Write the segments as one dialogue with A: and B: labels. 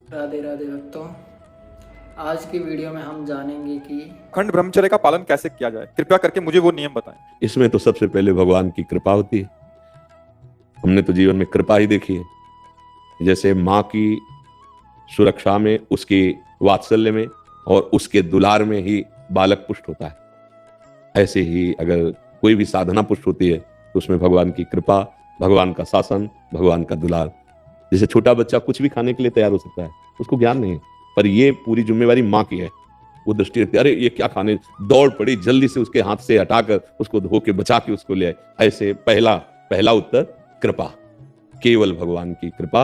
A: राधे राधे भक्तों, आज की वीडियो में हम जानेंगे कि
B: खंड ब्रह्मचर्य का पालन कैसे किया जाए। कृपया करके मुझे वो नियम बताएं।
C: इसमें तो सबसे पहले भगवान की कृपा होती है। हमने तो जीवन में कृपा ही देखी है। जैसे माँ की सुरक्षा में, उसके वात्सल्य में और उसके दुलार में ही बालक पुष्ट होता है, ऐसे ही अगर कोई भी साधना पुष्ट होती है तो उसमें भगवान की कृपा, भगवान का शासन, भगवान का दुलार। जैसे छोटा बच्चा कुछ भी खाने के लिए तैयार हो सकता है, उसको ज्ञान नहीं है, पर ये पूरी जिम्मेवारी माँ की है। वो दृष्टि रखती है, अरे ये क्या खाने, दौड़ पड़ी, जल्दी से उसके हाथ से हटाकर उसको धो के बचा के उसको ले आए। ऐसे पहला उत्तर कृपा, केवल भगवान की कृपा,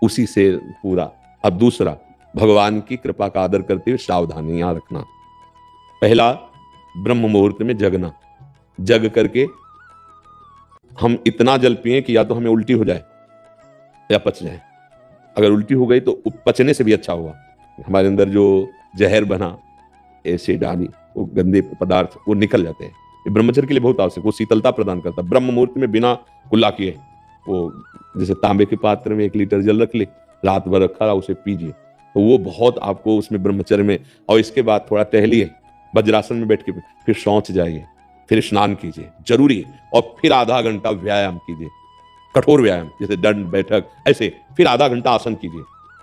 C: उसी से पूरा। अब दूसरा, भगवान की कृपा का आदर करते हुए सावधानियां रखना। पहला, ब्रह्म मुहूर्त में जगना। जग करके हम इतना जल पिए कि या तो हमें उल्टी हो जाए या पच जाए। अगर उल्टी हो गई तो पचने से भी अच्छा होगा। हमारे अंदर जो जहर बना, एसिड आदि, वो गंदे पदार्थ वो निकल जाते हैं। ये ब्रह्मचर्य के लिए बहुत आवश्यक, वो शीतलता प्रदान करता है। ब्रह्म मुहूर्त में बिना कुल्ला किए, वो जैसे तांबे के पात्र में 1 लीटर जल रख ले, रात भर रखा रहा, उसे पीजिए, तो वो बहुत आपको उसमें ब्रह्मचर्य में। और इसके बाद थोड़ा टहलिए, वज्रासन में बैठ के, फिर शौच जाइए, फिर स्नान कीजिए, जरूरी है। और फिर आधा घंटा व्यायाम कीजिए, कठोर व्यायाम, जैसे दंड बैठक, ऐसे। फिर आधा घंटा आसन कीजिए,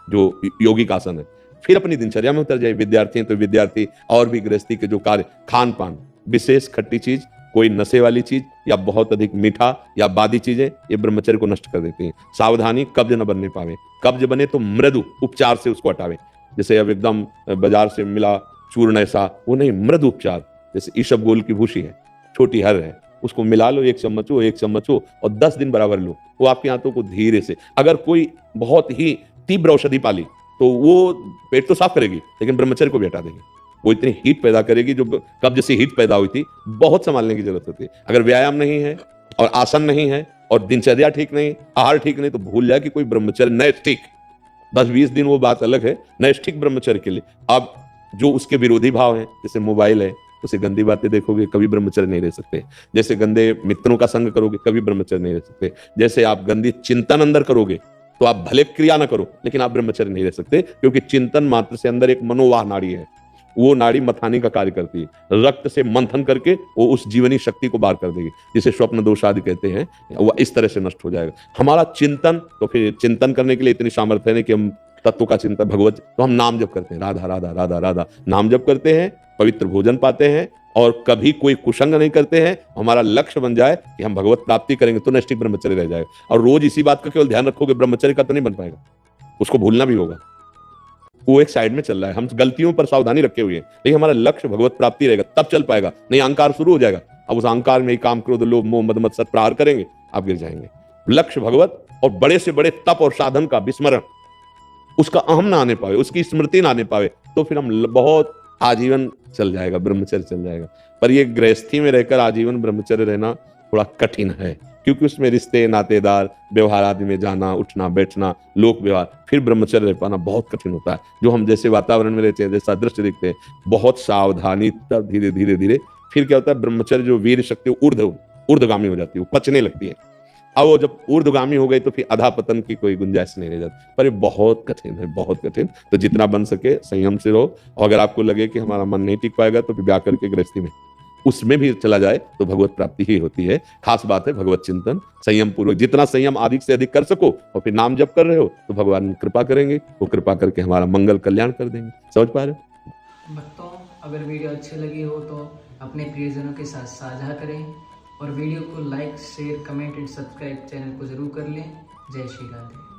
C: जो योगिक आसन है। फिर अपनी दिनचर्या में उतर जाए। विद्यार्थी हैं तो विद्यार्थी, और भी गृहस्थी के जो कार्य, खान पान, विशेष खट्टी चीज, कोई नशे वाली चीज या बहुत अधिक मीठा या बादी चीजें, ये ब्रह्मचर्य को नष्ट कर देती हैं। सावधानी, कब्ज न बनने पावे। कब्ज बने तो मृदु उपचार से उसको हटावे। जैसे अब एकदम बाजार से मिला चूर्ण ऐसा, वो नहीं, मृदु उपचार। जैसे ईशबगोल की भूसी है, छोटी हर है, उसको मिला लो, 1 चम्मच हो और 10 दिन बराबर लो। वो आपके हाथों को धीरे से, अगर कोई बहुत ही तीव्र औषधि पाली तो वो पेट तो साफ करेगी, लेकिन ब्रह्मचर्य को भी हटा देगी। वो इतनी हीट पैदा करेगी, जो कब्ज से हीट पैदा हुई थी, बहुत संभालने की जरूरत होती है। अगर व्यायाम नहीं है और आसन नहीं है और दिनचर्या ठीक नहीं, आहार ठीक नहीं, तो भूल जाए कि कोई ब्रह्मचर्य नैष्ठिक, 10-20 दिन वो बात अलग है, नैष्ठिक ब्रह्मचर्य के लिए। अब जो उसके विरोधी भाव हैं, जैसे मोबाइल है, उसे गंदी बातें देखोगे, कभी ब्रह्मचर्य नहीं रह सकते। जैसे गंदे मित्रों का संग करोगे, कभी ब्रह्मचर्य नहीं रह सकते। जैसे आप गंदी चिंतन अंदर करोगे, तो आप भले क्रिया ना करो, लेकिन आप ब्रह्मचर्य नहीं रह सकते, क्योंकि चिंतन मात्र से अंदर एक मनोवाह नाड़ी है, वो नाड़ी मथाने का कार्य करती है। रक्त से मंथन करके वो उस जीवनी शक्ति को बाहर कर देगी, जिसे स्वप्न दोष आदि कहते हैं। वो इस तरह से नष्ट हो जाएगा हमारा चिंतन। तो फिर चिंतन करने के लिए इतनी सामर्थ्य है कि हम तत्व का चिंतन, भगवत, तो हम नाम जप करते हैं, राधा राधा राधा राधा नाम जप करते हैं, पवित्र भोजन पाते हैं, और कभी कोई कुसंग नहीं करते हैं। हमारा लक्ष्य बन जाए कि हम भगवत प्राप्ति करेंगे, तो नैष्ठिक ब्रह्मचर्य रह जाएगा। और रोज इसी बात का केवल ध्यान रखोगे, ब्रह्मचर्य का तो नहीं बन पाएगा, उसको भूलना भी होगा। वो एक साइड में चल रहा है, हम गलतियों पर सावधानी रखे हुए हैं, लेकिन हमारा लक्ष्य भगवत प्राप्ति रहेगा, तब चल पाएगा। नहीं, अहंकार शुरू हो जाएगा। अब उस अहंकार में ही काम, क्रोध, लोभ, मोह, मद मत्सर प्रहार करेंगे, आप गिर जाएंगे। लक्ष्य भगवत, और बड़े से बड़े तप और साधन का विस्मरण, उसका अहम ना आने पावे, उसकी स्मृति ना आने पावे, तो फिर हम बहुत आजीवन चल जाएगा, ब्रह्मचर्य चल जाएगा। पर ये गृहस्थी में रहकर आजीवन ब्रह्मचर्य रहना थोड़ा कठिन है, क्योंकि उसमें रिश्ते, नातेदार, व्यवहार आदि में जाना, उठना, बैठना, लोक व्यवहार, फिर ब्रह्मचर्य रह पाना बहुत कठिन होता है। जो हम जैसे वातावरण में रहते हैं, जैसा दृश्य देखते हैं, बहुत सावधानी, तब धीरे धीरे धीरे फिर क्या होता है, ब्रह्मचर्य जो वीर शक्ति ऊर्ध्वगामी हो जाती है, वो पचने लगती है। अब वो जब ऊर्ध्वगामी हो गई तो फिर अधा पतन की कोई गुंजाइश नहीं रह जाती। पर ये बहुत कठिन है, बहुत कठिन। तो जितना बन सके संयम से रहो, और अगर आपको लगे कि हमारा मन नहीं टिक पाएगा, तो फिर ब्याह करके गृहस्थी में उसमें भी चला जाए तो भगवत प्राप्ति ही होती है। खास बात है भगवत चिंतन, संयम पूर्वक, जितना संयम अधिक से अधिक कर सको, और फिर नाम जप कर रहे हो, तो भगवान कृपा करेंगे, वो कृपा करके हमारा मंगल कल्याण कर देंगे। समझ पा रहे हो
A: भक्तों, अगर वीडियो अच्छी लगी हो तो अपने प्रियजनों के साथ साझा करें, और वीडियो को like, share, comment and subscribe channel को जरूर कर लें। जय श्री राधे।